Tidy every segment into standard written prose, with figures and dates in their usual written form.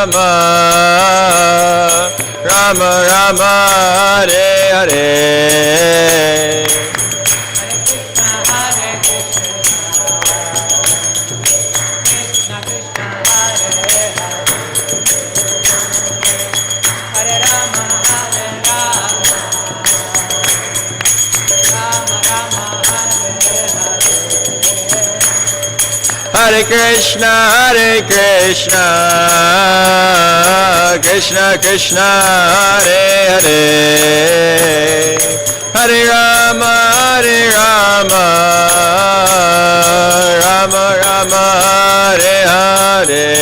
Rama, Rama Rama, Hare Hare. Hare Krishna, Krishna Krishna, Hare Hare, Hare Rama, Rama Rama, Hare Hare.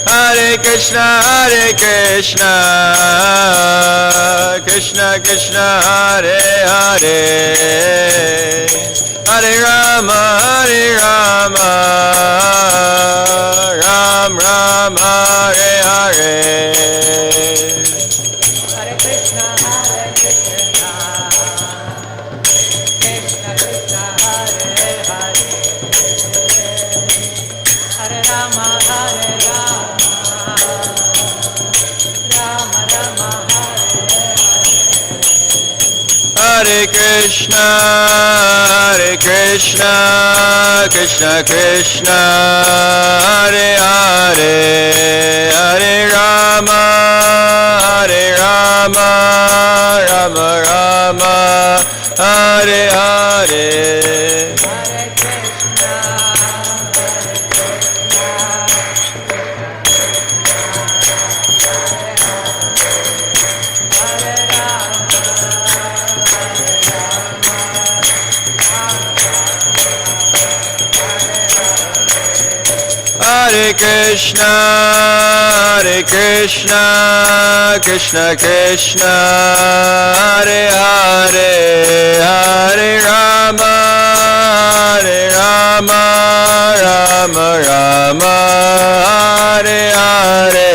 Hare Krishna, Krishna Krishna, Hare Hare, Hare Rama, Ram Rama, Hare Hare. Hare Krishna, Krishna Krishna, Hare Hare, Hare Rama, Hare Hare Krishna, Krishna Krishna, Hare Hare, Hare Rama, Rama Rama, Hare Hare. Hare Krishna, Krishna Krishna, Hare Hare, Hare Rama, Rama Rama, Hare Hare.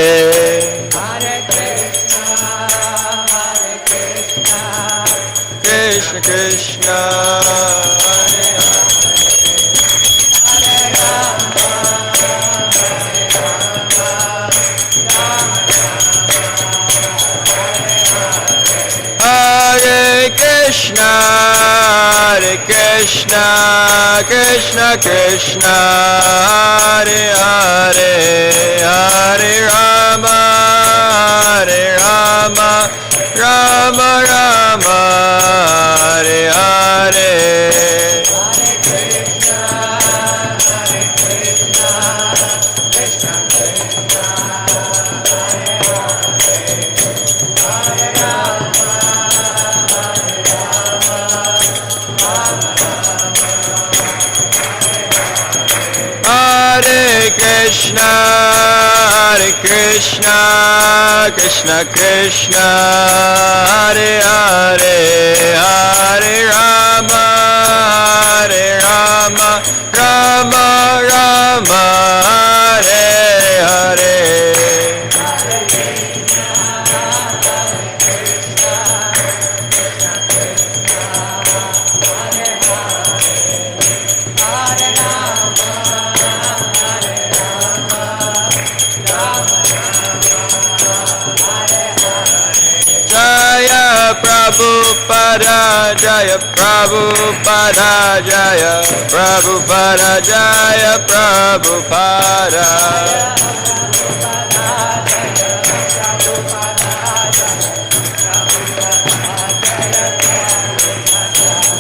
Hare Krishna, Krishna Krishna, Hare Krishna, Krishna Krishna, Hare Hare, Hare Rama, Rama Rama, Hare Hare. Krishna, Krishna Krishna, Hare Hare, Hare Rama, Rama Rama, Hare Hare. Prabhupada, Jaya Prabhupada, Jaya Prabhupada, Jaya Prabhupada.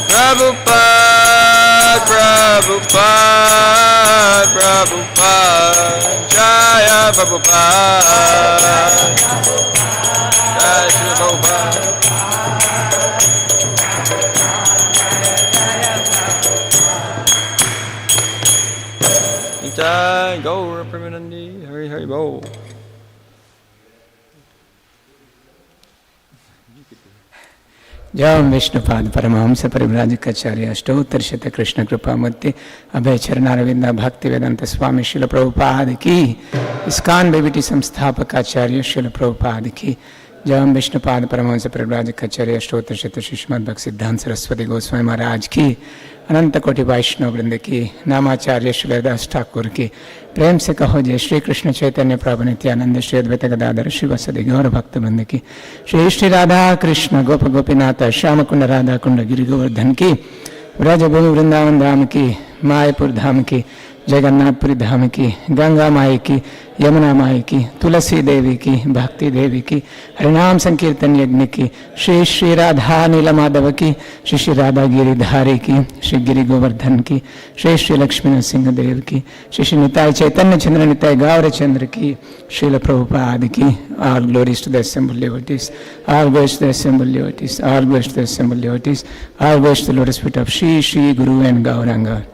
Prabhupada, Prabhupada, Jaya Prabhupada. Jaya Shri Prabhupada. Jai Gaura Premanandi, Hari Hari Bo. जय विष्णुपाद परमहंस परिव्राजकाचार्य अष्टोत्तर शत कृष्ण कृपा मूर्ति अभय चरणारविंद भक्ति वेदांत स्वामी शिल प्रभुपाद की ISKCON बेबीटी संस्थापकाचार्य शिल प्रभुपाद की जय विष्णुपाद परमहंस परिव्राजकाचार्य अष्टोत्तर शत श्रीमद् भक्त सिद्धांत सरस्वती गोस्वामी महाराज की अनंत कोटि वैष्णव वृंद की नामाचार्य श्रीदास ठाकुर की प्रेम से कहो जय श्री कृष्ण चैतन्य प्रभु नित्यानंद श्री अद्वैत गदाधर शिवसदि गौर भक्त वृंद की श्री श्री राधा कृष्ण गोप गोपीनाथ श्याम कुंड राधा कुंड गिरि गोवर्धन की ब्रजभूमि वृंदावन धाम की मायापुर धाम की जगन्नाथपुरी धाम की गंगा माई की यमुना माई की तुलसी देवी की भक्ति देवी की हरिनाम संकीर्तन यज्ञ की श्री श्री राधा नील माधव की श्री श्री राधा गिरिधारी की श्री गिरि गोवर्धन की श्री श्री लक्ष्मी नरसिंह देव की श्री श्री निताय चैतन्य चंद्र निताय गौर चंद्र की श्रील प्रभुपाद की all glories to the assembled devotees, all glories to the assembled devotees, all glories to the assembled devotees, all glories to the lotus feet of Shri Guru and Gauranga.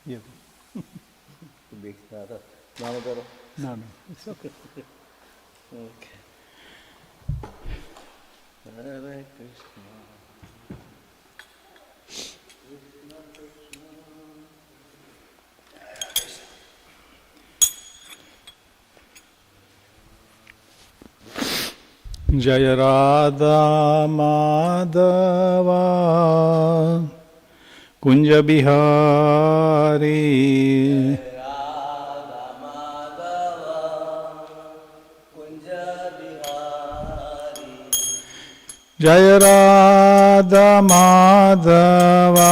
Yeah. Big nada. Nada better. No, it's okay. Okay. Hare Krishna. Krishna Krishna. Jaya Radha Madhava Kunja Bihari Radha Madhava Kunja Bihari Jaya Radha Madhava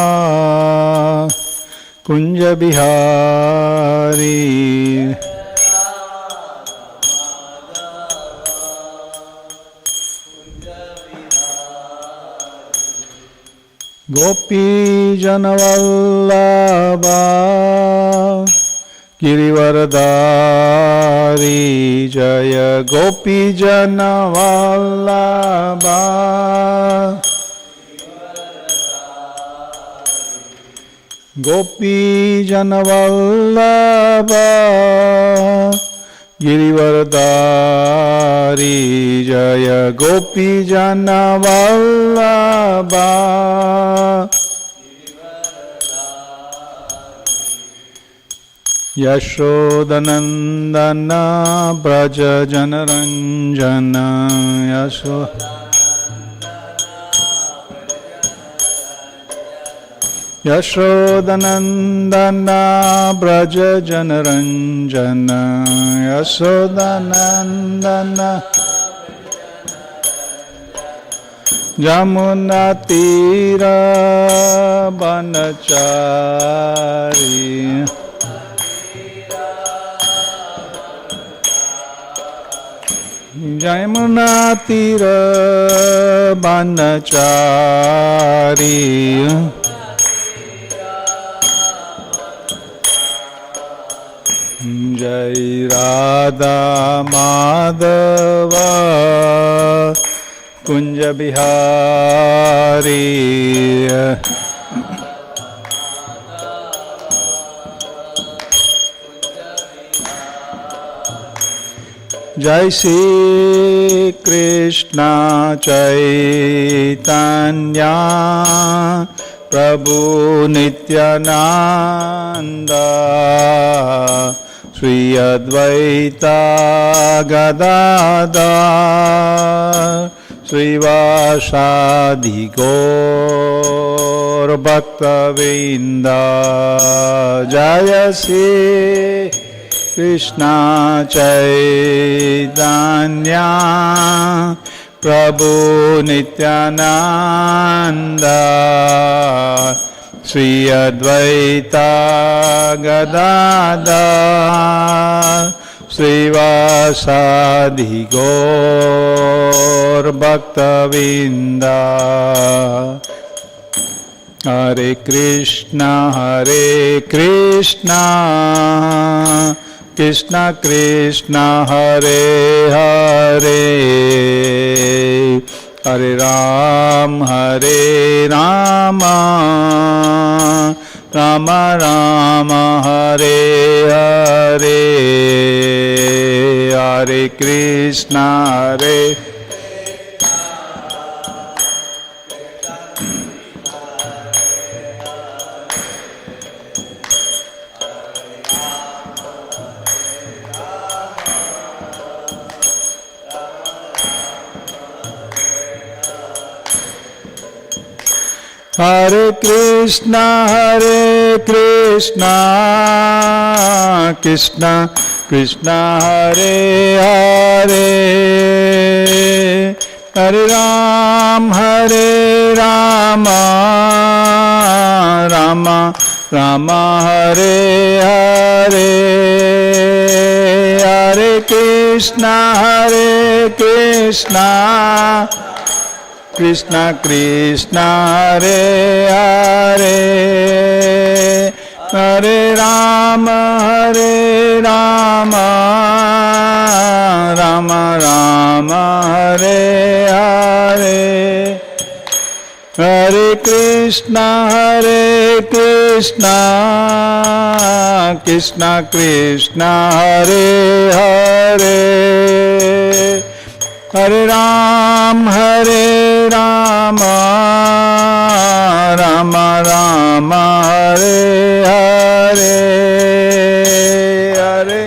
Kunja Bihari Gopi Janavallabha Girivaradari Jaya Gopi Janavallabha Gopi Janavallabha Girivaradari Jaya Gopi Janavallabha Yashodanandana Braja Janaranjana Yashodanandana Braja Janaranjana Yashodanandana Jamuna तीर बनचारी जमुना तीर बनचारी जय राधा माधव कुंज बिहारी जय श्री कृष्ण चैतन्य प्रभु नित्यानंद श्री अद्वैता गदाधर श्रीवासादि गौर भक्तवृंद जय श्री कृष्ण चैतन्य प्रभु नित्यानंद श्री अद्वैता गदाधर श्रीवासादि गौर भक्तवृंद हरे कृष्ण कृष्ण कृष्ण हरे हरे हरे राम राम राम हरे हरे हरे कृष्ण हरे कृष्ण कृष्ण कृष्ण हरे हरे हरे राम राम राम हरे हरे हरे कृष्ण कृष्ण कृष्ण हरे हरे हरे राम राम राम हरे हरे हरे कृष्ण कृष्ण कृष्ण हरे हरे हरे राम राम राम हरे हरे हरे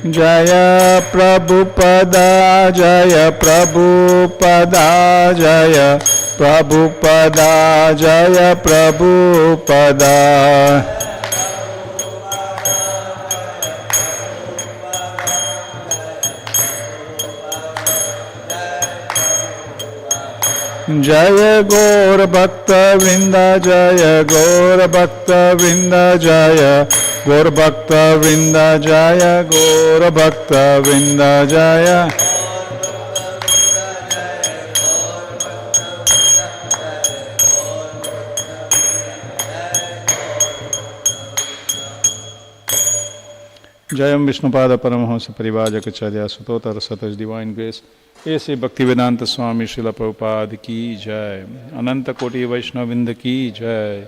जय प्रभुपदा जय प्रभुपदा जय प्रभुपदा जय प्रभुपदा जय गौर भक्त वृंद जय गौर भक्त वृंद जय गौर भक्त वृंद जय गौर भक्त वृंद जय जयम विष्णुपाद परमहंस परिवाजकाचार्य सुतोतर सतज डिवाइन ग्रेस ऐसे भक्तिवेदांत स्वामी श्रील प्रभुपाद की जय अनंत कोटि वैष्णविंद की जय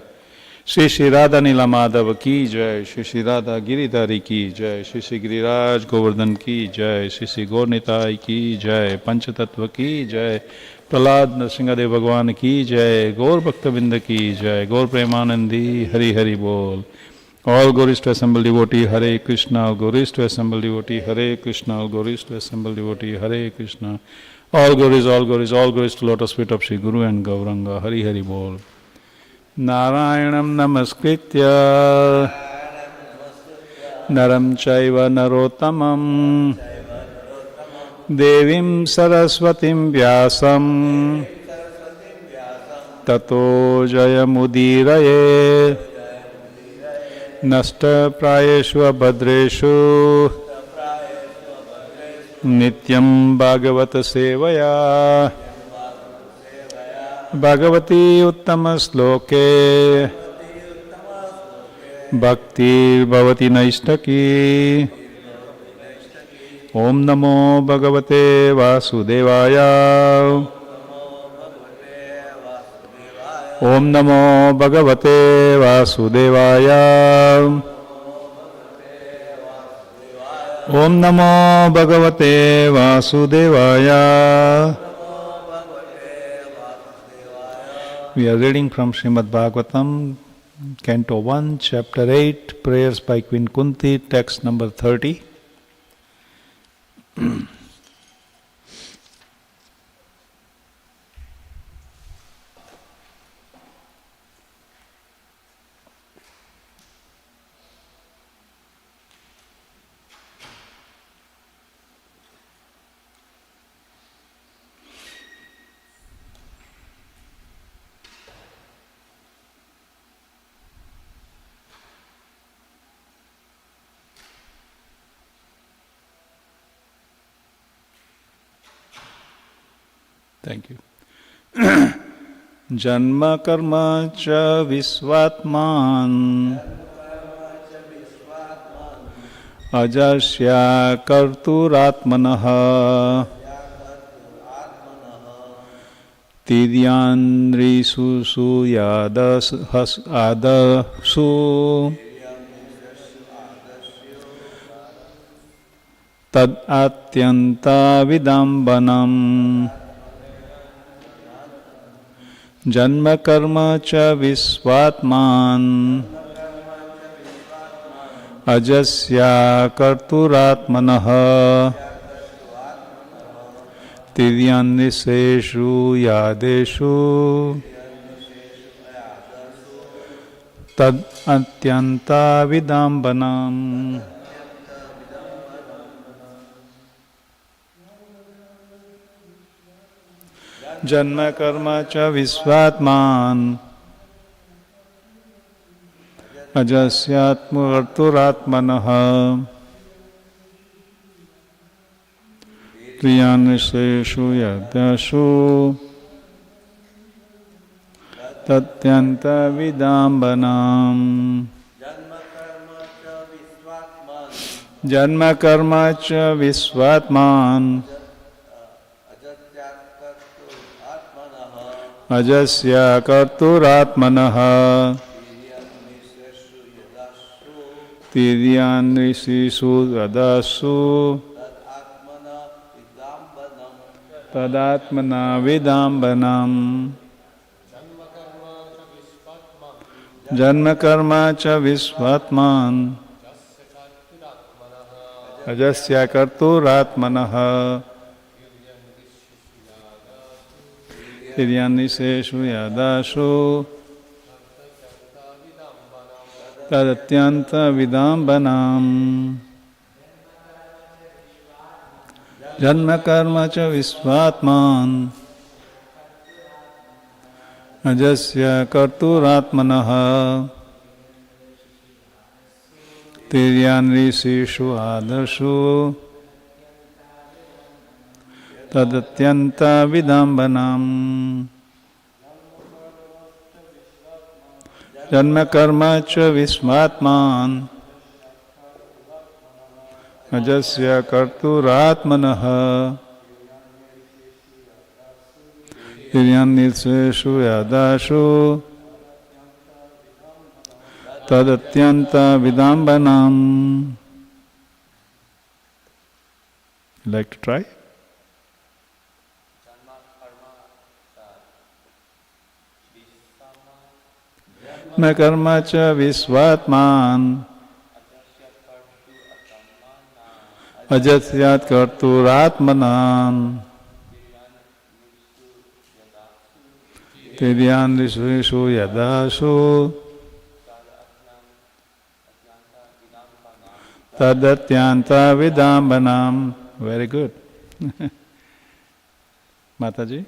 श्री श्री राधा नीला माधव की जय श्री श्री राधा गिरिधारी की जय श्री श्री गिरिराज गोवर्धन की जय श्री श्री गौरनिताय की जय पंचतत्व की जय प्रहलाद नरसिंहदेव भगवान की जय गौर भक्तविंद की जय गौर प्रेमानंदी हरि हरि बोल All glories to assembled devotee, Hare Krishna. All glories to assembled devotee, Hare Krishna. All glories to assembled devotee, Hare Krishna. All glories, all glories, all glories to lotus feet of Sri Guru and Gauranga. Hari Hari Bol. Narayanam Namaskritya Naram Chaiva Narottamam Devim Saraswatim Vyasam Tato Jayamudiraye Nasta Prayeshu Abhadreshu Nityam Bhagavata Sevaya Bhagavati Uttama Sloke Bhakti Bhavati Naistaki Om Namo Bhagavate Vasudevaya Om Namo Bhagavate Vasudevaya Om Namo Bhagavate Vasudevaya. We are reading from Srimad Bhagavatam, Canto 1, Chapter 8, Prayers by Queen Kunti, text number 30. Thank you. Janma karma cha visvatman ajasya karturatmanaha tidyandrisu suyadas adasu tad atyanta vidambanam Janma karma cha visvatman ajasya karturatmanaha tidyandiseshu yadeshu tad atyanta vidambanam. Janma karma cha visvatman ajasyatmurturatmanaha triyaniseshu yadashu tatyanta vidambanam. Janma karma cha visvatman ajasya karturatmanaha tidyandrisisu yadasu tadatmana vidambanam. Janma karma cha visvatman ajasya karturatmanaha tidyandiseshu yadashu tadatyanta vidambanam. Janma karma cha visvatman ajasya karturatmanaha tidyandriseshu adashu tadatyanta vidambanam. Janma karma cha visvatman ajasya karturatmanaha tidyandiseshu yadashu tadatyanta vidambanam. Like to try? karma cha visvatman ajasyat karturatmanan tidyan rishu yadasu tadatyanta vidambanam. Very good. Mataji.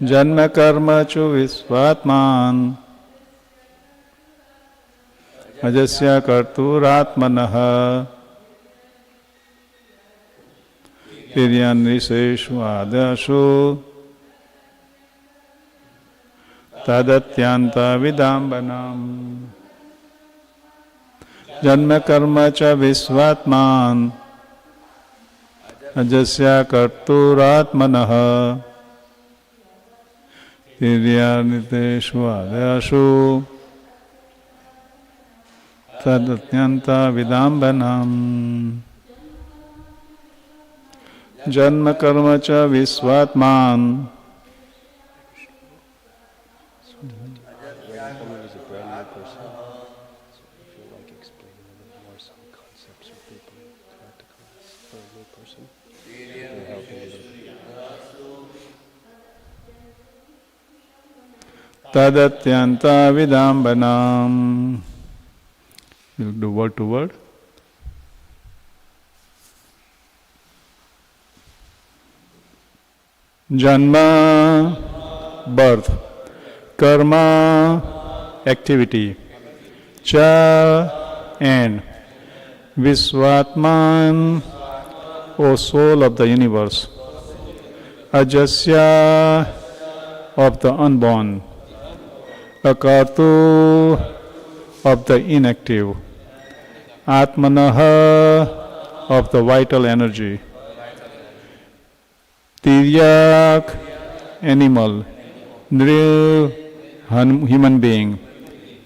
Janma karma chu visvatman ajasya karturatmanaha tidyan riseshu adashu tadatyanta vidambanam. Janma karma cha visvatman ajasya karturatmanaha tidyaniteshu adashu tadatyanta vidambanam. Janma karma cha visvatman tadatyanta vidambanam. We'll do word to word. Janma, birth. Karma, activity. Cha, end. Visvatman, O soul of the universe. Ajasya, of the unborn. Akartu, of the inactive. Atmanaha, of the vital energy. Tiryak, animal. Nri, human being.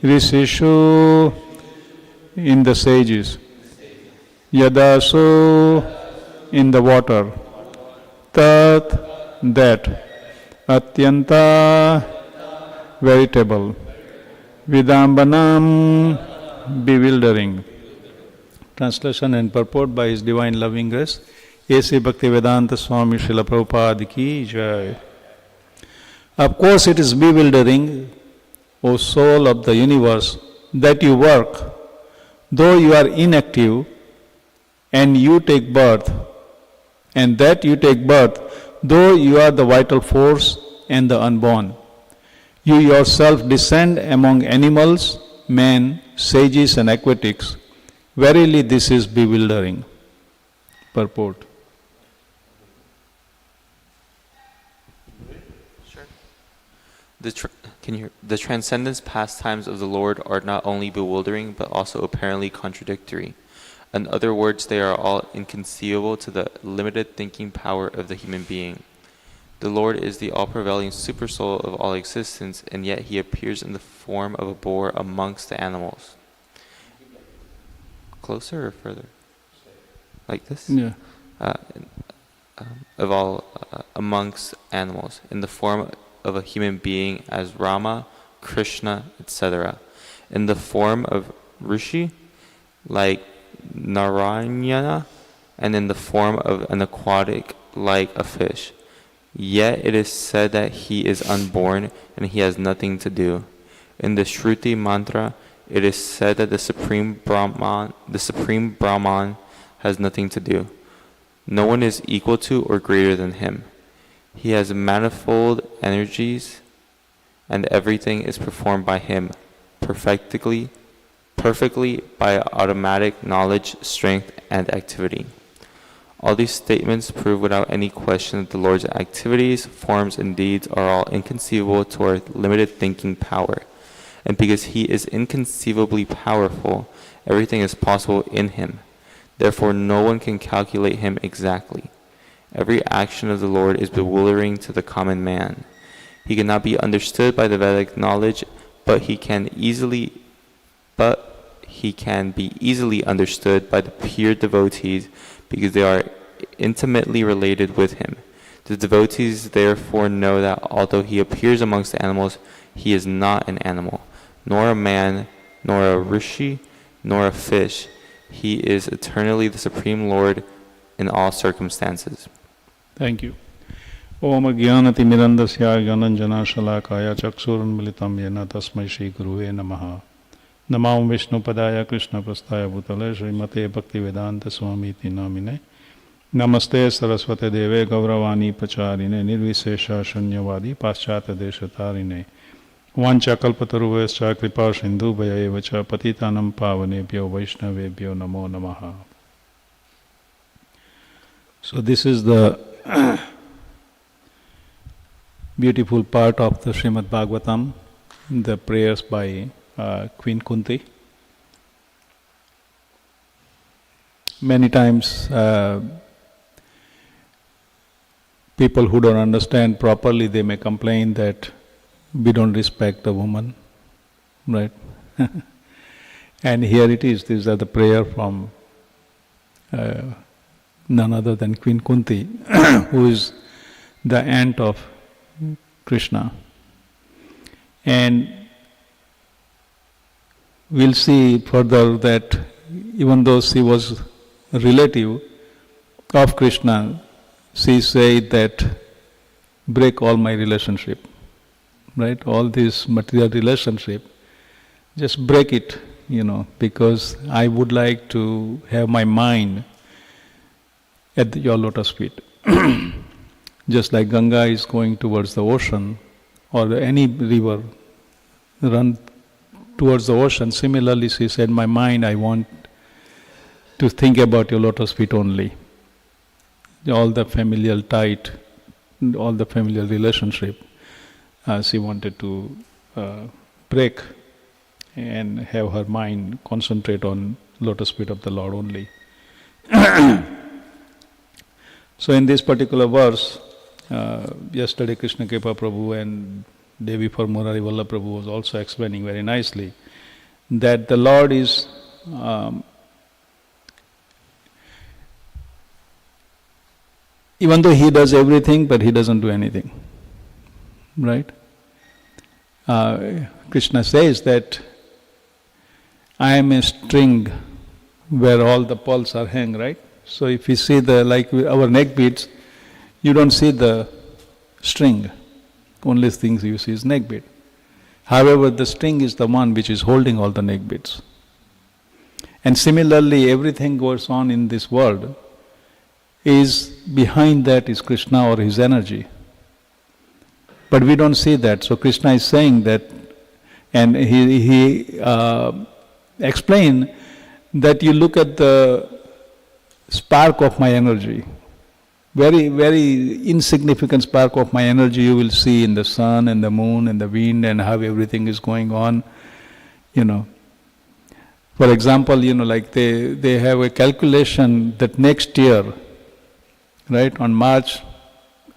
Rishishu, in the sages. Yadasu, in the water. Tat, that. Atyanta, veritable. Vidambanam, bewildering. Translation and purport by His Divine Loving Grace, A.C. Bhaktivedanta Swami Srila Prabhupada Ki Jai. Of course it is bewildering, O soul of the universe, that you work, though you are inactive, and you take birth, and that you take birth, though you are the vital force and the unborn. You yourself descend among animals, men, sages and aquatics. Verily this is bewildering. Purport. The transcendence pastimes of the Lord are not only bewildering, but also apparently contradictory. In other words, they are all inconceivable to the limited thinking power of the human being. The Lord is the all-prevailing supersoul of all existence, and yet He appears in the form of a boar amongst the animals. Closer or further? Like this? Yeah. Amongst animals, in the form of a human being as Rama, Krishna, etc. In the form of Rishi, like Narayana, and in the form of an aquatic, like a fish. Yet it is said that he is unborn and he has nothing to do. In the Shruti mantra, it is said that the Supreme Brahman has nothing to do. No one is equal to or greater than him. He has manifold energies, and everything is performed by him perfectly by automatic knowledge, strength, and activity. All these statements prove without any question that the Lord's activities, forms, and deeds are all inconceivable to our limited thinking power. And because He is inconceivably powerful, everything is possible in Him. Therefore, no one can calculate Him exactly. Every action of the Lord is bewildering to the common man. He cannot be understood by the Vedic knowledge, but he can be easily understood by the pure devotees, because they are intimately related with Him. The devotees therefore know that although he appears amongst the animals, he is not an animal, nor a man, nor a rishi, nor a fish. He is eternally the Supreme Lord in all circumstances. Thank you. Om Agyanati Mirandasya Gyananjana Shalakaya Chaksuranmilitam Yena Tasmai Shri Guruve Namaha. Namam Vishnu Padaya Krishna Prasthaya Bhutale Srimate Bhaktivedanta Swamiti Namine. Namaste Saraswate Deve Gauravani Pacharine Nirvisesha Shunyavadi Paschata Deshatarine. Vancha Kalpataruvescha Kripa Sindhu Bhayayevacha Patitanam Pavanebhyo Vaishnavebhyo Namo Namaha. So this is the beautiful part of the Srimad Bhagavatam, the prayers by Queen Kunti. Many times people who don't understand properly, they may complain that we don't respect the woman, right? And here it is, these are the prayer from none other than Queen Kunti, who is the aunt of Krishna. And we'll see further that even though she was a relative of Krishna, she said that break all my relationship, right? All this material relationship, just break it, because I would like to have my mind at your lotus feet. Just like Ganga is going towards the ocean, or any river run towards the ocean, similarly she said, my mind, I want to think about your lotus feet only. All the familial tie, all the familial relationship, she wanted to break and have her mind concentrate on lotus feet of the Lord only. So in this particular verse, yesterday Krishna Kripa Prabhu and day before Murari Vallabh Prabhu was also explaining very nicely that the Lord is even though He does everything, but He doesn't do anything, right? Krishna says that I am a string where all the pearls are hang, right? So if you see like our neck beads, you don't see the string. Only things you see is neck bead. However, the string is the one which is holding all the neck beads. And similarly, everything goes on in this world is behind that is Krishna or His energy. But we don't see that. So Krishna is saying that, and he explained that you look at the spark of my energy, very, very insignificant spark of my energy you will see in the sun and the moon and the wind and how everything is going on, For example, like they have a calculation that next year, right, on March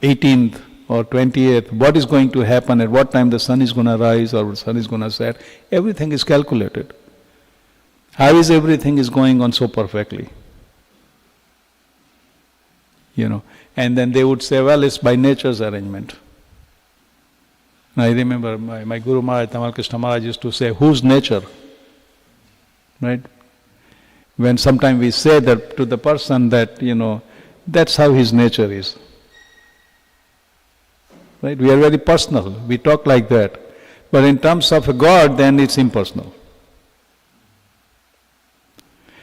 18th or 28th, what is going to happen, at what time the sun is going to rise or the sun is going to set, everything is calculated. How is everything is going on so perfectly? And then they would say, well, it's by nature's arrangement. And I remember my Guru Maharaj, Tamal Krishna Maharaj used to say, whose nature? Right? When sometimes we say that to the person that, that's how his nature is. Right? We are very personal. We talk like that. But in terms of a God, then it's impersonal.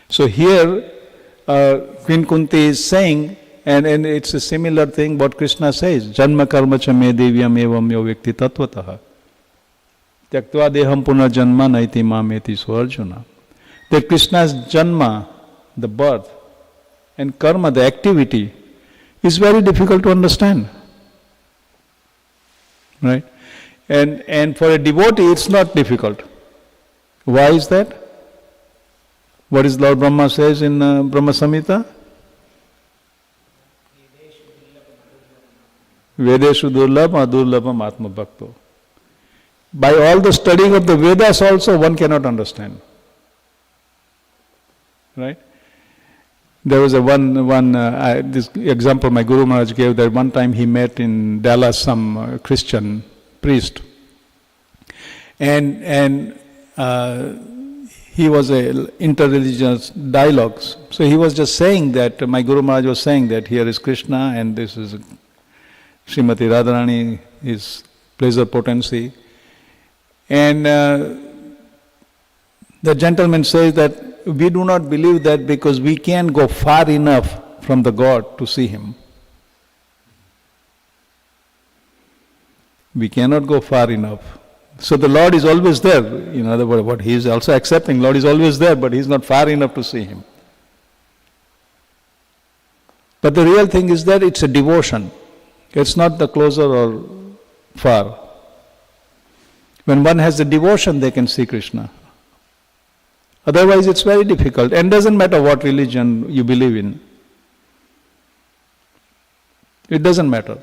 So here, Queen Kunti is saying, and it's a similar thing what Krishna says, Janma karma cha me devyam evam yo vyakti tattvataha. Tyaktva deham punah janma naiti mameti so Arjuna. That Krishna's janma, the birth, and karma, the activity, is very difficult to understand. Right? And for a devotee, it's not difficult. Why is that? What is Lord Brahma says in Brahma Samhita? Vedeshu durlabha adurlabham atma bhakto. By all the studying of the Vedas also, one cannot understand. Right? There was this example my Guru Maharaj gave, that one time he met in Dallas some Christian priest, and he was a interreligious dialogues. So he was just saying that, my Guru Maharaj was saying that here is Krishna and this is Srimati Radharani, his pleasure potency. And the gentleman says that we do not believe that because we can't go far enough from the God to see him. We cannot go far enough. So the Lord is always there. In other words, what he is also accepting, Lord is always there, but he is not far enough to see him. But the real thing is that it's a devotion. It's not the closer or far. When one has the devotion, they can see Krishna. Otherwise, it's very difficult. And doesn't matter what religion you believe in. It doesn't matter.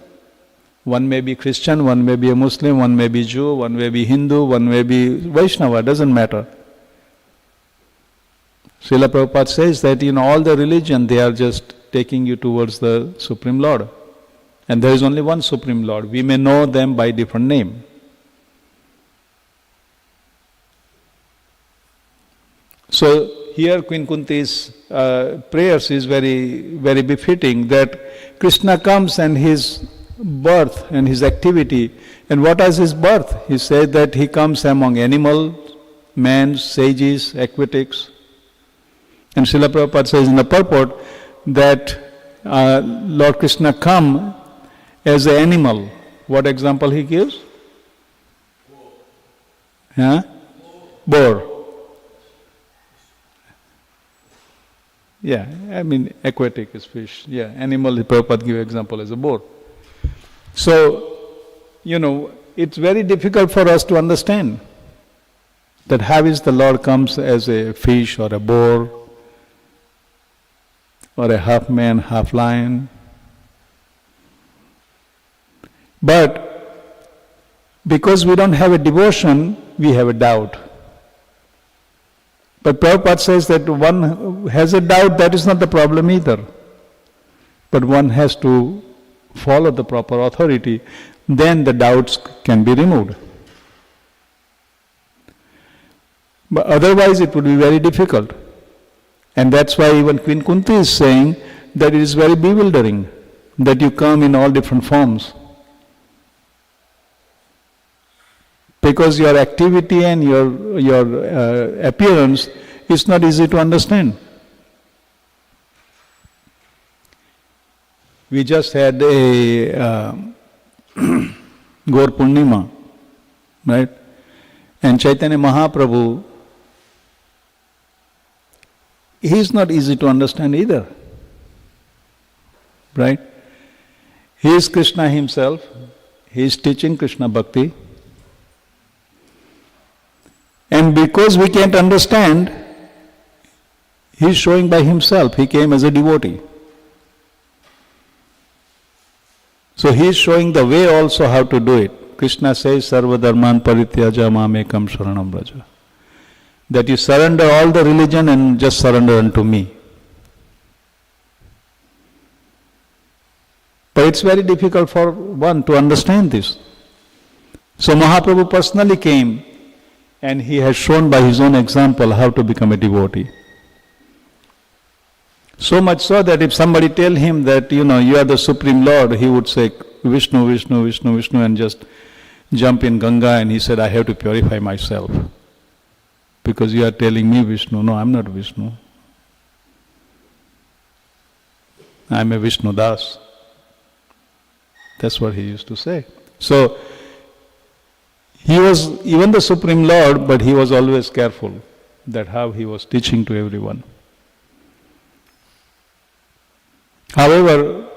One may be Christian, one may be a Muslim, one may be Jew, one may be Hindu, one may be Vaishnava, doesn't matter. Srila Prabhupada says that in all the religion, they are just taking you towards the Supreme Lord. And there is only one Supreme Lord. We may know them by different name. So here Queen Kunti's prayers is very, very befitting, that Krishna comes and his birth and his activity. And what is his birth? He said that he comes among animals, men, sages, aquatics. And Srila Prabhupada says in the purport that Lord Krishna come as an animal. What example he gives? Boar. Yeah, I mean aquatic is fish. Yeah, animal, Prabhupada give example as a boar. So, it's very difficult for us to understand that how is the Lord comes as a fish or a boar or a half man, half lion. But because we don't have a devotion, we have a doubt. But Prabhupada says that one who has a doubt, that is not the problem either. But one has to follow the proper authority, then the doubts can be removed. But otherwise it would be very difficult. And that's why even Queen Kunti is saying that it is very bewildering, that you come in all different forms. Because your activity and your appearance is not easy to understand. We just had a Gaur Purnima, right? And Chaitanya Mahaprabhu, he is not easy to understand either, right? He is Krishna himself. He is teaching Krishna Bhakti. And because we can't understand, he is showing by himself. He came as a devotee. So he is showing the way also how to do it. Krishna says, Sarva dharman parityaja mamekam sharanam braja. That you surrender all the religion and just surrender unto me. But it's very difficult for one to understand this. So Mahaprabhu personally came and he has shown by his own example how to become a devotee. So much so that if somebody tell him that, you are the Supreme Lord, he would say, Vishnu, Vishnu, Vishnu, Vishnu, and just jump in Ganga, and he said, I have to purify myself. Because you are telling me Vishnu. No, I'm not Vishnu. I'm a Vishnu Das. That's what he used to say. So, he was even the Supreme Lord, but he was always careful that how he was teaching to everyone. However,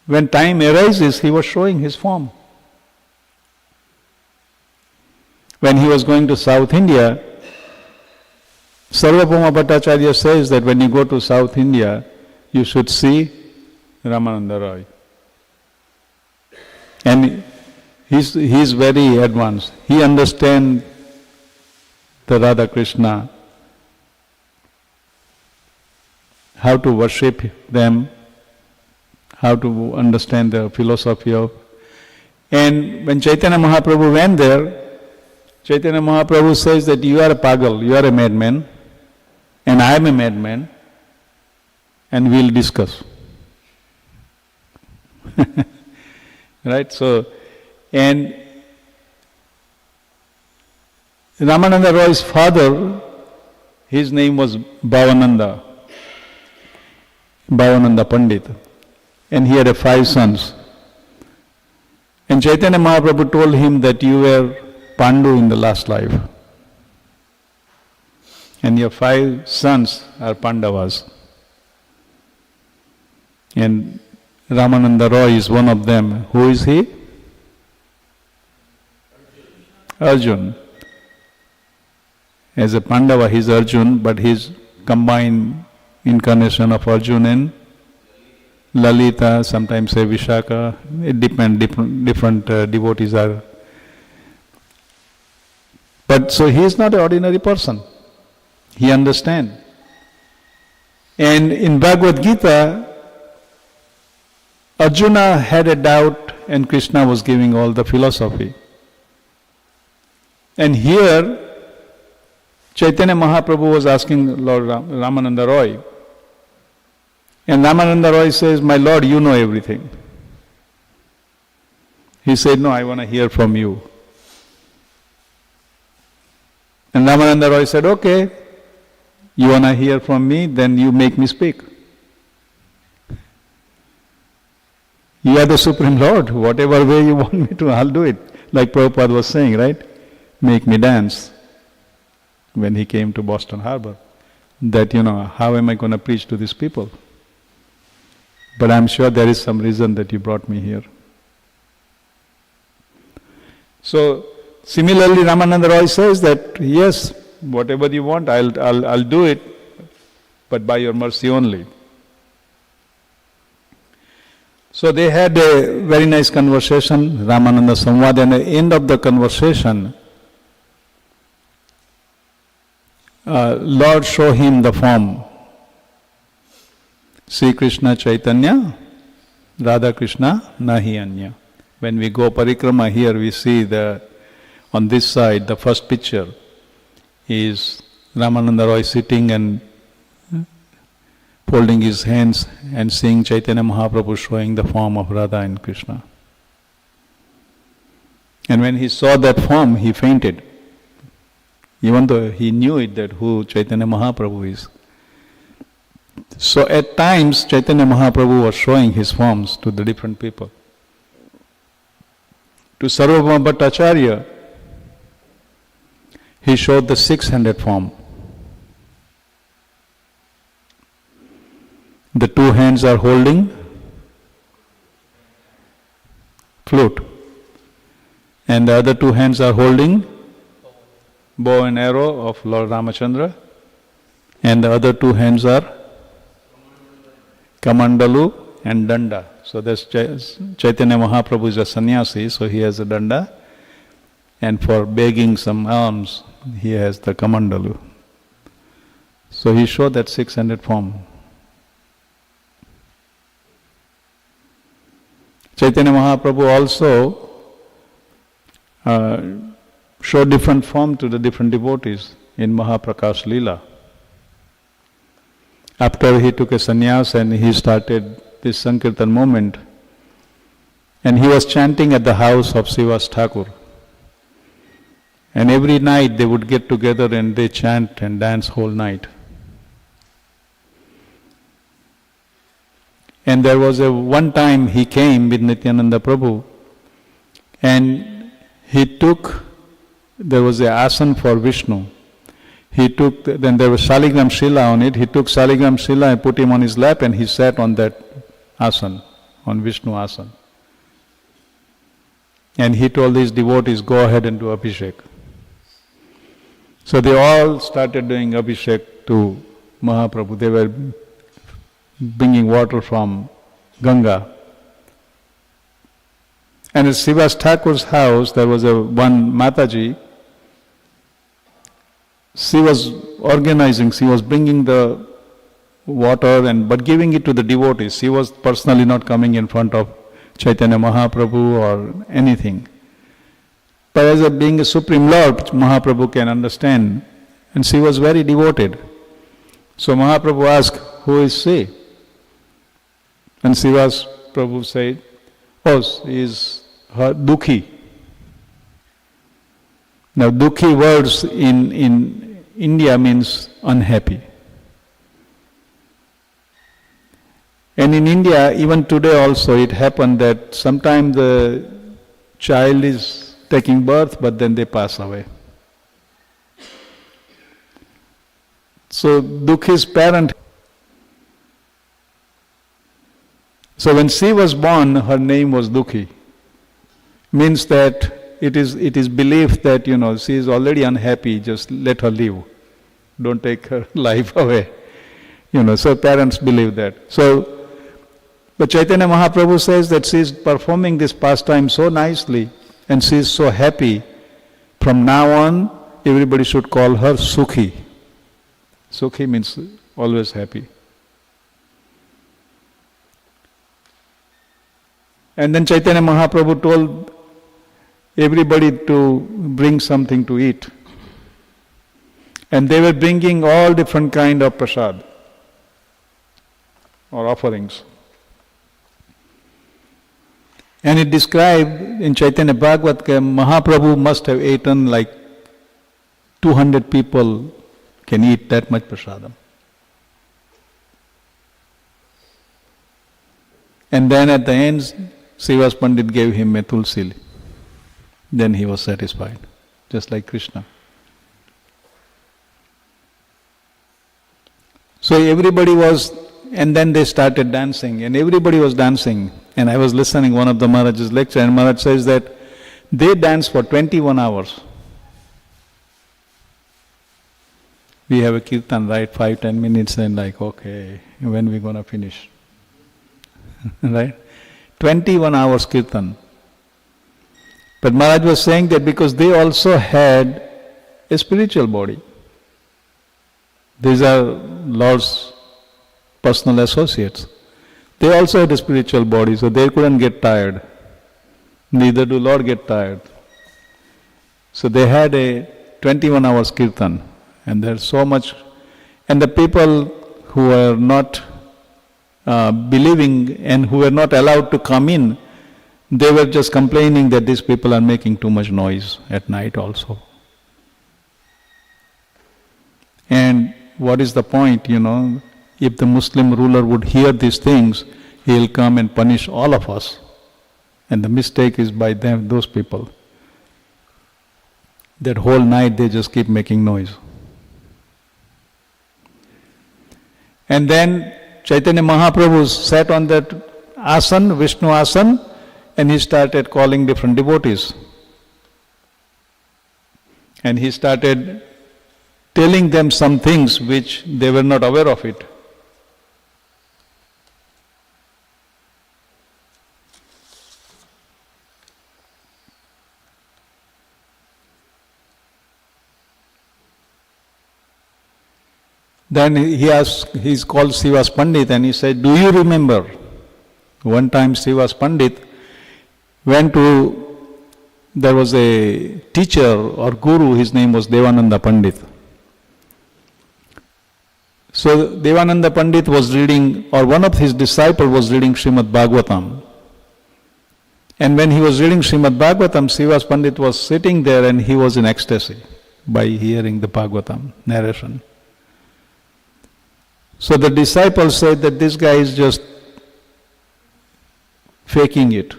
when time arises, he was showing his form. When he was going to South India, Sarvabhauma Bhattacharya says that when you go to South India, you should see Ramananda Roy. And he's very advanced. He understands the Radha Krishna how to worship them, how to understand the philosophy of. And when Chaitanya Mahaprabhu went there, Chaitanya Mahaprabhu says that you are a pagal, you are a madman, and I am a madman, and we'll discuss. Right? So, and Ramananda Roy's father, his name was Bhavananda Pandit, and he had 5 sons. And Chaitanya Mahaprabhu told him that you were Pandu in the last life, and your 5 sons are Pandavas. And Ramananda Roy is one of them. Who is he? Arjun. As a Pandava, he is Arjun, but he is combined incarnation of Arjun and Lalita, sometimes say Vishaka. It depends, different devotees are. But so he is not an ordinary person. He understands. And in Bhagavad Gita, Arjuna had a doubt and Krishna was giving all the philosophy. And here, Chaitanya Mahaprabhu was asking Lord Ramananda Roy. And Ramananda Roy says, my Lord, you know everything. He said, no, I want to hear from you. And Ramananda Roy said, okay, you want to hear from me, then you make me speak. You are the Supreme Lord. Whatever way you want me to, I'll do it. Like Prabhupada was saying, right? Make me dance. When he came to Boston Harbor, that, how am I going to preach to these people? But I'm sure there is some reason that you brought me here. So, similarly, Ramananda Roy says that, yes, whatever you want, I'll do it, but by your mercy only. So they had a very nice conversation, Ramananda Samvad, and at the end of the conversation, Lord show him the form. Sri Krishna Chaitanya, Radha Krishna, Nahi Anya. When we go parikrama here, we see on this side, the first picture is Ramananda Roy sitting and folding his hands and seeing Chaitanya Mahaprabhu showing the form of Radha and Krishna. And when he saw that form, he fainted. Even though he knew it, that who Chaitanya Mahaprabhu is. So at times, Chaitanya Mahaprabhu was showing his forms to the different people. To Sarvabhauma Bhattacharya, he showed the 600 form. The 2 hands are holding flute, and the other 2 hands are holding bow and arrow of Lord Ramachandra, and the other 2 hands are Kamandalu and Danda. So there's Chaitanya Mahaprabhu is a sannyasi, so he has a Danda, and for begging some alms, he has the Kamandalu. So he showed that 600 form. Chaitanya Mahaprabhu also showed different form to the different devotees in Mahaprakash Leela. After he took a sannyas and he started this Sankirtan movement, and he was chanting at the house of Srivas Thakur. And every night they would get together and they chant and dance whole night. And there was one time he came with Nityananda Prabhu, and there was an asan for Vishnu. Then there was Shaligram Shila on it. He took Shaligram Shila and put him on his lap, and he sat on that asan, on Vishnu asan. And he told these devotees, go ahead and do Abhishek. So they all started doing Abhishek to Mahaprabhu. They were bringing water from Ganga. And at Srivas Thakur's house, there was one Mataji. She was organizing, she was bringing the water but giving it to the devotees. He was personally not coming in front of Chaitanya Mahaprabhu or anything. But as being a Supreme Lord, Mahaprabhu can understand, and she was very devoted. So Mahaprabhu asked, who is she? And Srivas Prabhu said, oh, she is her Dukhi. Now Dukhi words in India means unhappy. And in India, even today also, it happened that sometimes the child is taking birth, but then they pass away. So Dukhi's parent. So when she was born, her name was Dukhi. Means that it is believed that, she is already unhappy, just let her live. Don't take her life away. So parents believe that. So, but Chaitanya Mahaprabhu says that she is performing this pastime so nicely and she is so happy. From now on, everybody should call her Sukhi. Sukhi means always happy. And then Chaitanya Mahaprabhu told everybody to bring something to eat. And they were bringing all different kind of prasad or offerings. And it described in Chaitanya Bhagavat that Mahaprabhu must have eaten like 200 people can eat that much prasadam. And then at the end, Srivas Pandit gave him a tulsi. Then he was satisfied, just like Krishna. So everybody was, and then they started dancing, and everybody was dancing. And I was listening one of the Maharaj's lecture, and Maharaj says that they danced for 21 hours. We have a kirtan, right? 5-10 minutes, and like, okay, when we going to finish? Right? 21 hours kirtan. But Maharaj was saying that because they also had a spiritual body. These are Lord's personal associates. They also had a spiritual body, so they couldn't get tired. Neither do Lord get tired. So they had a 21 hours kirtan. And there's so much, and the people who were not believing and who were not allowed to come in, they were just complaining that these people are making too much noise at night also. And what is the point, if the Muslim ruler would hear these things, he'll come and punish all of us. And the mistake is by them, those people. That whole night they just keep making noise. And then Chaitanya Mahaprabhu sat on that asan, Vishnu asan, and he started calling different devotees. And he started telling them some things which they were not aware of it. Then he's called Srivas Pandit and he said, do you remember? One time Srivas Pandit went to, there was a teacher or guru, his name was Devananda Pandit. So Devananda Pandit was reading, or one of his disciples was reading Srimad Bhagavatam. And when he was reading Srimad Bhagavatam, Srivas Pandit was sitting there and he was in ecstasy by hearing the Bhagavatam narration. So the disciples said that this guy is just faking it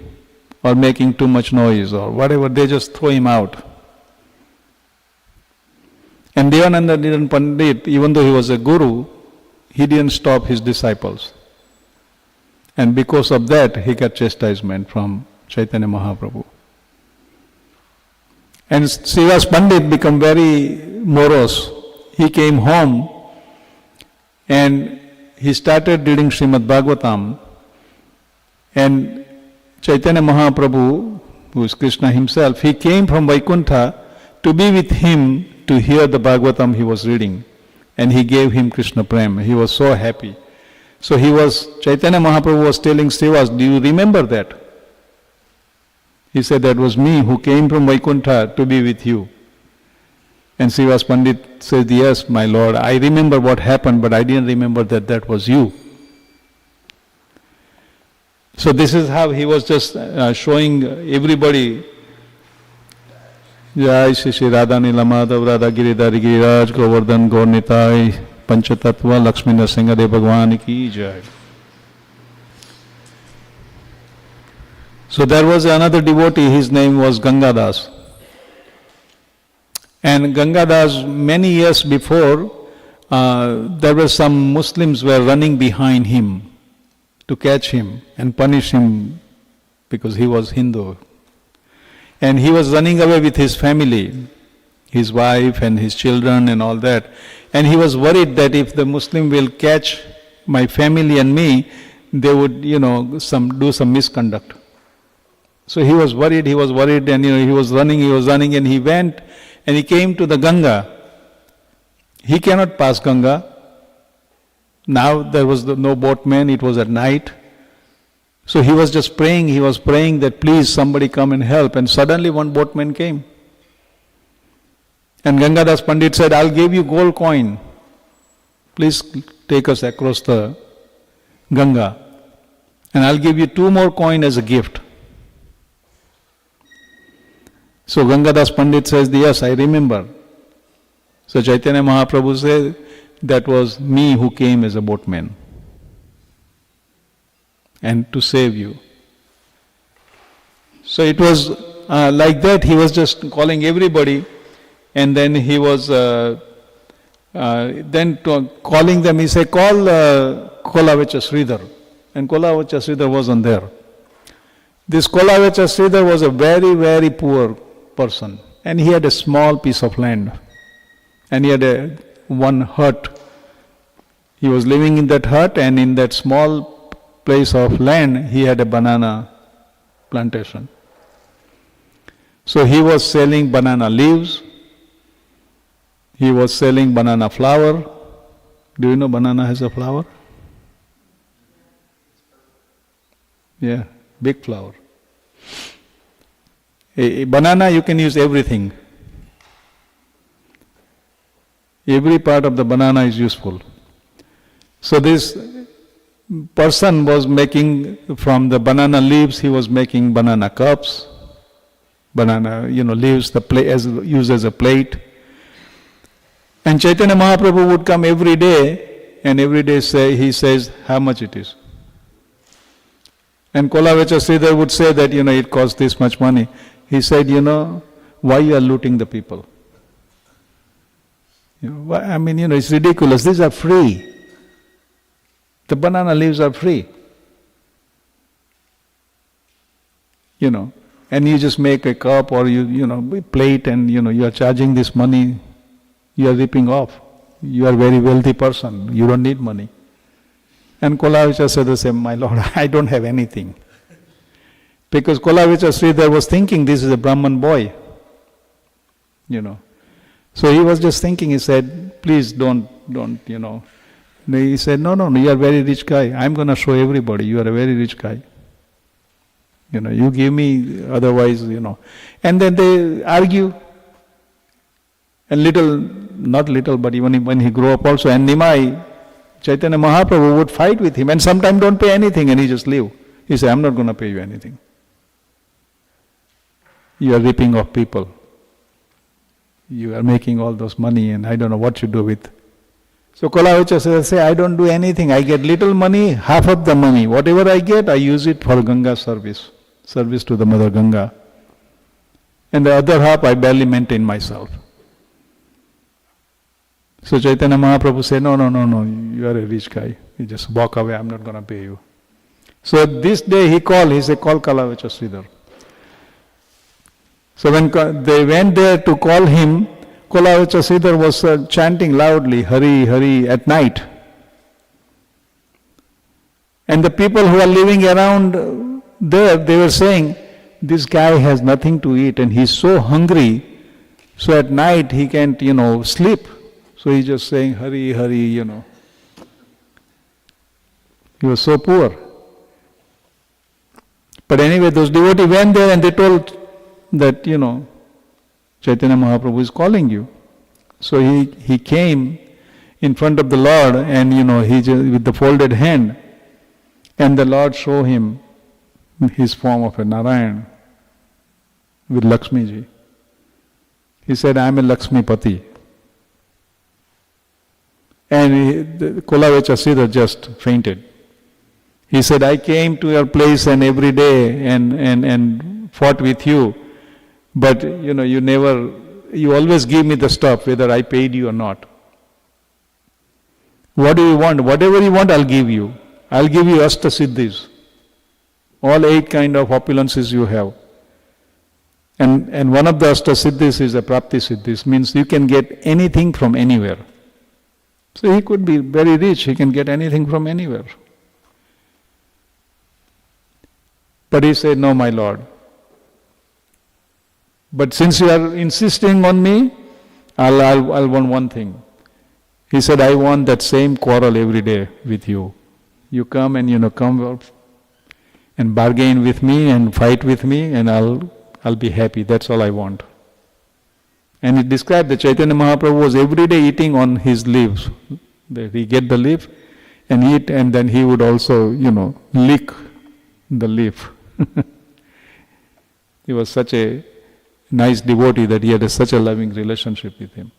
or making too much noise or whatever, they just throw him out. And Devananda Pandit, even though he was a guru, he didn't stop his disciples. And because of that, he got chastisement from Chaitanya Mahaprabhu. And Srivas Pandit became very morose. He came home and he started reading Srimad Bhagavatam. And Chaitanya Mahaprabhu, who is Krishna himself, he came from Vaikuntha to be with him to hear the Bhagavatam he was reading. and he gave him Krishna Prem. He was so happy. So Chaitanya Mahaprabhu was telling Srivas, do you remember that? He said, that was me who came from Vaikuntha to be with you. And Srivas Pandit said, yes, my Lord, I remember what happened, but I didn't remember that was you. So this is how he was just showing everybody. Jai Shri Shri Radha Nila Madhav Radha Giridhari Giriraj Govardhan Gaur Nitai Panchatattva Lakshmi Nrsimhadev Bhagwan Ki Jai. So there was another devotee, his name was Gangadas. And Gangadas, many years before, there were some Muslims were running behind him to catch him and punish him because he was Hindu. And he was running away with his family, his wife and his children and all that. And he was worried that if the Muslim will catch my family and me, they would, do some misconduct. So he was worried, and he was running, and he went and he came to the Ganga. He cannot pass Ganga. Now there was no boatman, it was at night. So he was just praying, that please somebody come and help. And suddenly one boatman came. And Gangadas Pandit said, I'll give you gold coin. Please take us across the Ganga. And I'll give you 2 more coins as a gift. So Gangadas Pandit says, yes, I remember. So Chaitanya Mahaprabhu said, that was me who came as a boatman and to save you. So it was like that, he was just calling everybody, and then he was calling them, he said, call Kolavecha Sridhar. And Kolavecha Sridhar wasn't there. This Kolavecha Sridhar was a very, very poor person, and he had a small piece of land, and he had one hut. He was living in that hut, and in that small place of land, he had a banana plantation. So he was selling banana leaves, he was selling banana flower. Do you know banana has a flower? Yeah, big flower. A banana, you can use everything. Every part of the banana is useful. So this person was making, from the banana leaves, he was making banana cups, banana, leaves, used as a plate. And Chaitanya Mahaprabhu would come every day, and every day he says, how much it is. And Kolavecha Sridhar would say that, it costs this much money. He said, why you are looting the people? It's ridiculous. These are free. The banana leaves are free. And you just make a cup or plate, and you are charging this money. You are ripping off. You are a very wealthy person. You don't need money. And Kolavecha said the same, my Lord, I don't have anything. Because Kolavecha Sridhar was thinking this is a Brahman boy. So he was just thinking, he said, please don't. He said, no, you are a very rich guy. I'm going to show everybody you are a very rich guy. You give me, otherwise, And then they argue. And not little, but even when he grew up also. And Nimai, Chaitanya Mahaprabhu would fight with him and sometimes don't pay anything and he just leave. He said, I'm not going to pay you anything. You are ripping off people. You are making all those money and I don't know what you do with. So Kolavecha says, I don't do anything. I get little money, half of the money. Whatever I get, I use it for Ganga service to the Mother Ganga. And the other half, I barely maintain myself. So Chaitanya Mahaprabhu said, no, you are a rich guy. You just walk away, I'm not going to pay you. So this day he said, call Kolavecha Sridhar. So when they went there to call him, Kolavecha Sridhar was chanting loudly, Hari, Hari, at night. And the people who are living around there, they were saying, this guy has nothing to eat and he's so hungry, so at night he can't, sleep. So he's just saying, Hari, Hari, He was so poor. But anyway, those devotees went there and they told that, Chaitanya Mahaprabhu is calling you. So he came in front of the Lord and, he just, with the folded hand, and the Lord showed him his form of a Narayan with Lakshmi ji. He said, I am a Lakshmi Pati. And Kulavechha Siddha just fainted. He said, I came to your place and every day and fought with you, but you always give me the stuff whether I paid you or not. What do you want? Whatever you want, I'll give you. I'll give you Ashta Siddhis. All 8 kind of opulences you have. And one of the Ashta Siddhis is a Prapti Siddhis, means you can get anything from anywhere. So he could be very rich, he can get anything from anywhere. But he said, no, my Lord. But since you are insisting on me, I'll want one thing. He said, I want that same quarrel every day with you. You come and come and bargain with me and fight with me and I'll be happy. That's all I want. And it described that Chaitanya Mahaprabhu was every day eating on his leaves. He get the leaf and eat, and then he would also, lick the leaf. He was such a nice devotee that he had such a loving relationship with him.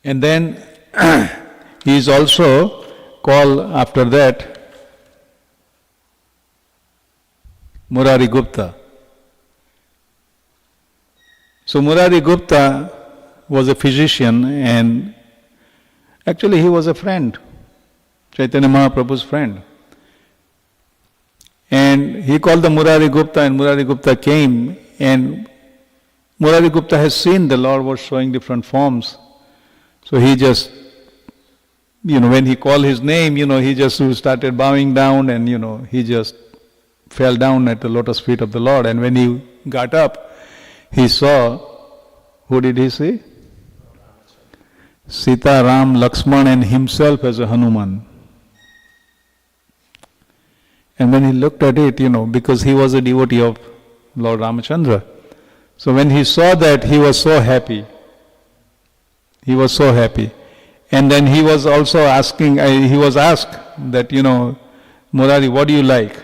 And then he is also called after that Murari Gupta. So Murari Gupta was a physician and actually he was a friend, Chaitanya Mahaprabhu's friend. And he called the Murari Gupta and Murari Gupta came and Murari Gupta has seen the Lord was showing different forms. So he just, when he called his name, he just started bowing down and, he just fell down at the lotus feet of the Lord. And when he got up, he saw, who did he see? Sita, Ram, Lakshman and himself as a Hanuman. And when he looked at it, because he was a devotee of Lord Ramachandra. So when he saw that, he was so happy. He was so happy. And then he was also asking, he was asked that, Murari, what do you like?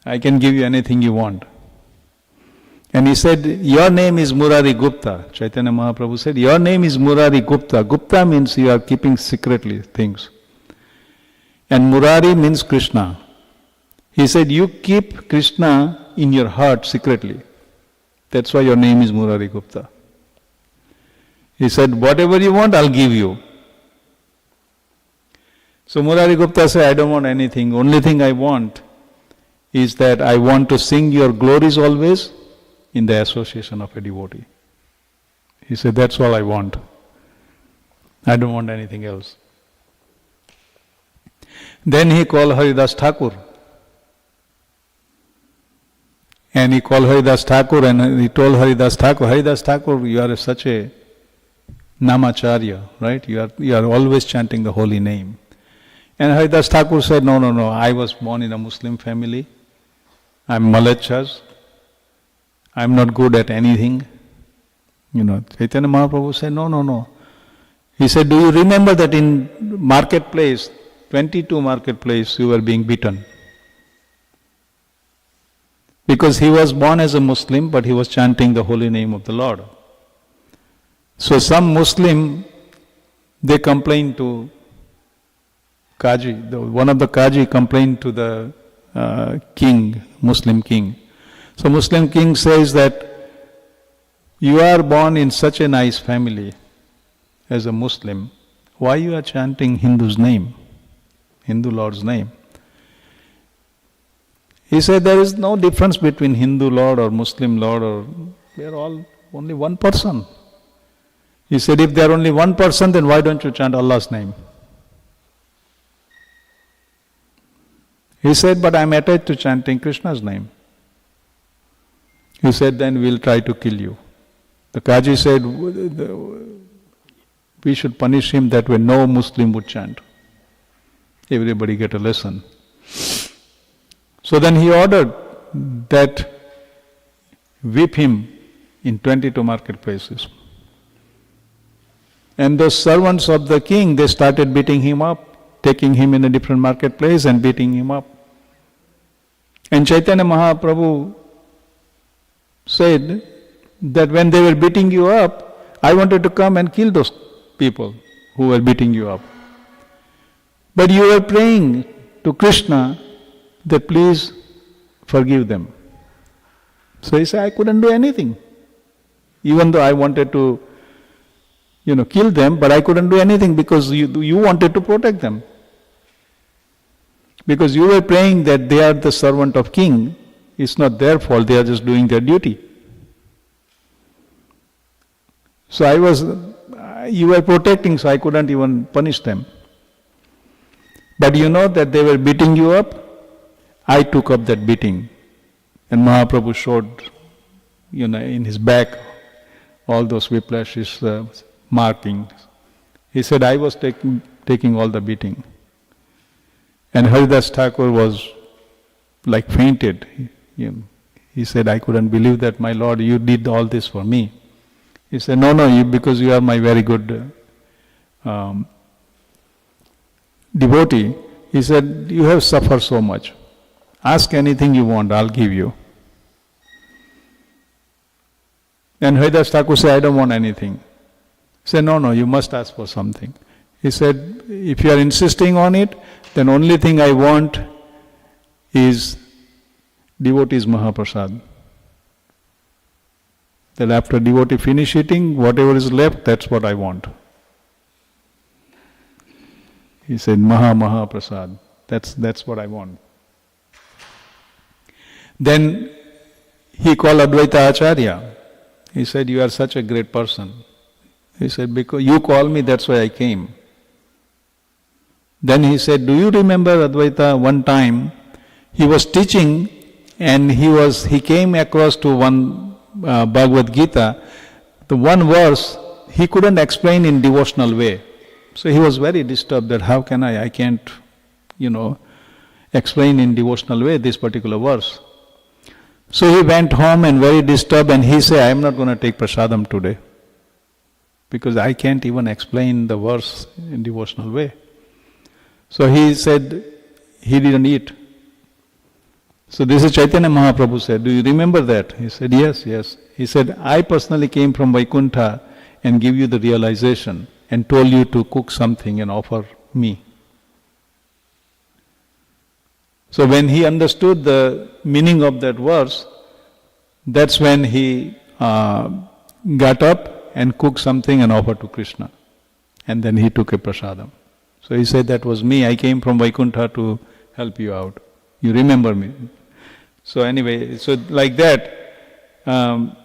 I can give you anything you want. And he said, your name is Murari Gupta. Chaitanya Mahaprabhu said, your name is Murari Gupta. Gupta means you are keeping secretly things. And Murari means Krishna. He said, you keep Krishna in your heart secretly. That's why your name is Murari Gupta. He said, whatever you want, I'll give you. So Murari Gupta said, I don't want anything. Only thing I want is that I want to sing your glories always in the association of a devotee. He said, that's all I want. I don't want anything else. Then he called Haridas Thakur. And he called Haridas Thakur and he told Haridas Thakur, you are such a namacharya, right? You are always chanting the holy name. And Haridas Thakur said, no, I was born in a Muslim family. I'm Malachas. I'm not good at anything. Chaitanya Mahaprabhu said, no. He said, do you remember that in marketplace, 22 marketplace, you were being beaten? Because he was born as a Muslim, but he was chanting the holy name of the Lord. So some Muslim, they complained to Kaji. One of the Kaji complained to the king, Muslim king. So Muslim king says that you are born in such a nice family as a Muslim. Why you are chanting Hindu's name, Hindu Lord's name? He said there is no difference between Hindu Lord or Muslim Lord, we are all only one person. He said if they are only one person, then why don't you chant Allah's name? He said, but I am attached to chanting Krishna's name. He said, then we will try to kill you. The Kaji said we should punish him that way no Muslim would chant. Everybody get a lesson. So then he ordered that whip him in 22 marketplaces. And those servants of the king, they started beating him up, taking him in a different marketplace and beating him up. And Chaitanya Mahaprabhu said that when they were beating you up, I wanted to come and kill those people who were beating you up. But you were praying to Krishna that please forgive them. So he said, I couldn't do anything. Even though I wanted to, kill them, but I couldn't do anything because you wanted to protect them. Because you were praying that they are the servant of king. It's not their fault, they are just doing their duty. So you were protecting, so I couldn't even punish them. But you know that they were beating you up, I took up that beating. And Mahaprabhu showed, in his back, all those whiplashes, markings. He said, I was taking all the beating. And Haridas Thakur was like fainted. He said, I couldn't believe that, my Lord, you did all this for me. He said, no, because you are my very good devotee. He said, you have suffered so much. Ask anything you want, I'll give you. And Haridas Thakur said, I don't want anything. He said, no, you must ask for something. He said, if you are insisting on it, then only thing I want is devotees Mahaprasad. That after devotee finish eating, whatever is left, that's what I want. He said, Mahaprasad. That's what I want. Then he called Advaita Acharya. He said, you are such a great person. He said, because you called me, that's why I came. Then he said, do you remember, Advaita, one time he was teaching and he came across to one Bhagavad Gita, the one verse he couldn't explain in devotional way. So he was very disturbed that how can I can't, explain in devotional way this particular verse. So he went home and very disturbed and he said, I am not going to take prasadam today because I can't even explain the verse in devotional way. So he said he didn't eat. So this is Chaitanya Mahaprabhu said, do you remember that? He said, yes. He said, I personally came from Vaikuntha and give you the realization and told you to cook something and offer me. So when he understood the meaning of that verse, that's when he got up and cooked something and offered to Krishna. And then he took a prasadam. So he said, that was me, I came from Vaikuntha to help you out. You remember me. So anyway, so like that. And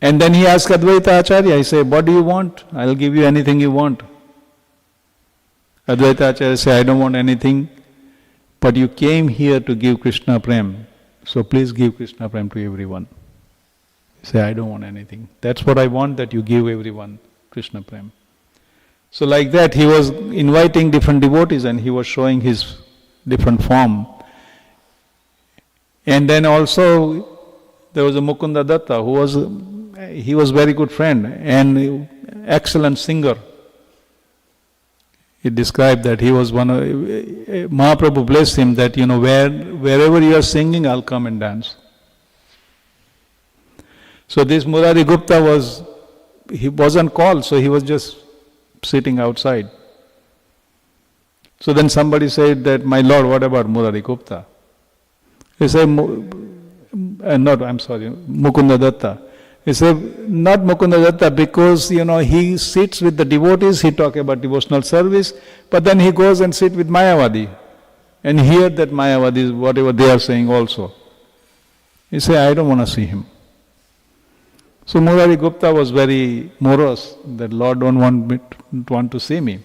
then he asked Advaita Acharya, he said, what do you want? I'll give you anything you want. Advaita Acharya said, I don't want anything, but you came here to give Krishna Prem, so please give Krishna Prem to everyone. He said, I don't want anything. That's what I want, that you give everyone Krishna Prem. So like that, he was inviting different devotees and he was showing his different form. And then also, there was a Mukunda Datta he was very good friend and excellent singer. He described that he was Mahaprabhu blessed him that, wherever you are singing, I'll come and dance. So this Murari Gupta he wasn't called, so he was just sitting outside. So then somebody said that, my Lord, what about Murari Gupta? He said, Mukunda Datta. He said, not Mukunda Datta, because, he sits with the devotees, he talks about devotional service, but then he goes and sits with Mayavadi and hear that Mayavadi, whatever they are saying also. He said, I don't want to see him. So Murari Gupta was very morose, that Lord don't want to see me.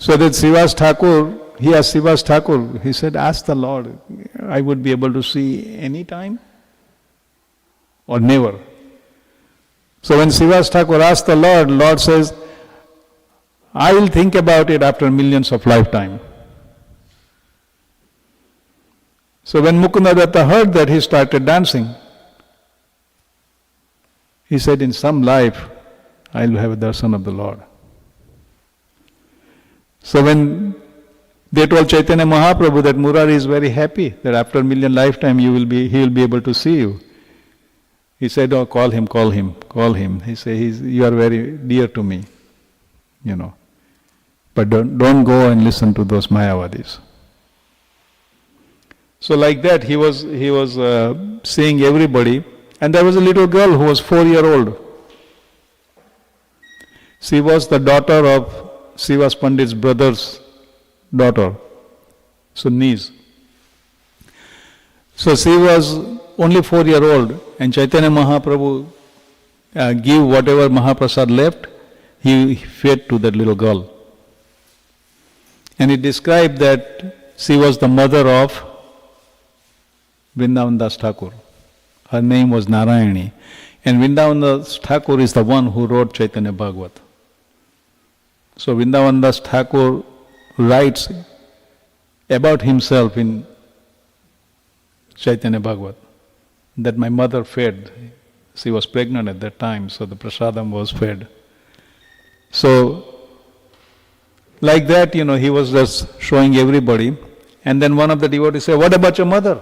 So that Srivas Thakur, he asked Srivas Thakur, he said, ask the Lord, I would be able to see any time. or never. So when Srivas Thakur asked the Lord says, I will think about it after millions of lifetime. So when Mukunda Datta heard that, he started dancing. He said, in some life, I will have a darshan of the Lord. So when they told Chaitanya Mahaprabhu that Murari is very happy, that after a million lifetime he will be able to see you. He said, oh, call him. He said, you are very dear to me, But don't go and listen to those Mayavadis. So like that, he was seeing everybody, and there was a little girl who was 4-year-old. She was the daughter of Srivas Pandit's brother's daughter, so niece. So she was only 4-year-old, and Chaitanya Mahaprabhu gave whatever Mahaprasad left, he fed to that little girl. And he described that she was the mother of Vrindavan Das Thakur. Her name was Narayani. And Vrindavan Das Thakur is the one who wrote Chaitanya Bhagavat. So Vrindavan Das Thakur writes about himself in Chaitanya Bhagavat that my mother fed. She was pregnant at that time, so the prasadam was fed. So like that, he was just showing everybody. And then one of the devotees said, what about your mother?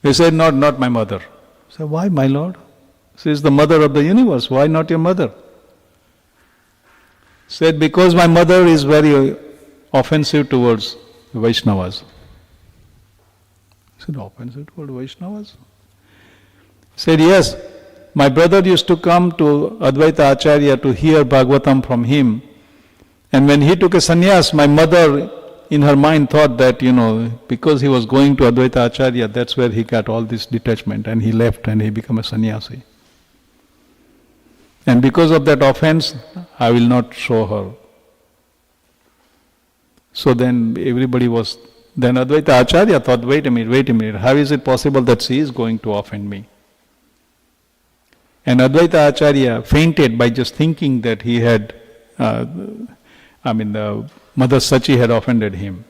He said, not my mother. I said, why, my lord? She is the mother of the universe. Why not your mother? Said, because my mother is very offensive towards Vaishnavas. I said, offensive towards Vaishnavas? Said, yes. My brother used to come to Advaita Acharya to hear Bhagavatam from him. And when he took a sannyas, my mother in her mind thought that, because he was going to Advaita Acharya, that's where he got all this detachment, and he left and he became a sannyasi. And because of that offense, I will not show her. So then then Advaita Acharya thought, wait a minute, how is it possible that she is going to offend me? And Advaita Acharya fainted by just thinking that he had, Mother Sachi had offended him.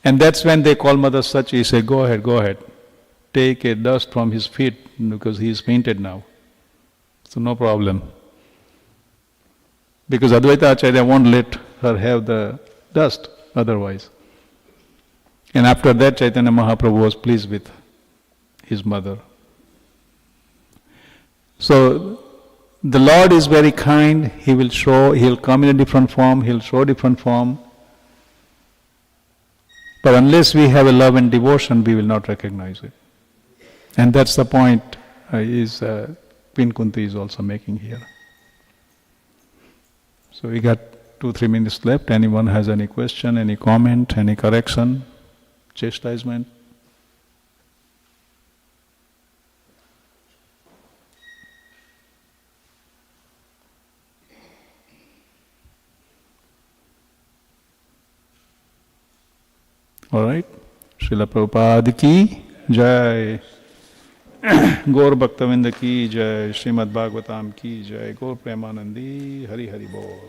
And that's when they call Mother Sachi, he said, go ahead, take a dust from his feet because he is fainted now. So no problem. Because Advaita Acharya won't let her have the dust otherwise. And after that, Chaitanya Mahaprabhu was pleased with his mother. So the Lord is very kind. He'll come in a different form, he'll show different form. But unless we have a love and devotion, we will not recognize it. And that's the point Queen Kunti is also making here. So we got 2-3 minutes left. Anyone has any question, any comment, any correction, chastisement? All right. Srila Prabhupada ki jai. Gaur Bhaktavinda ki jai. Srimad Bhagavatam ki jai. Gaur Premanandi. Hari Hari Bol.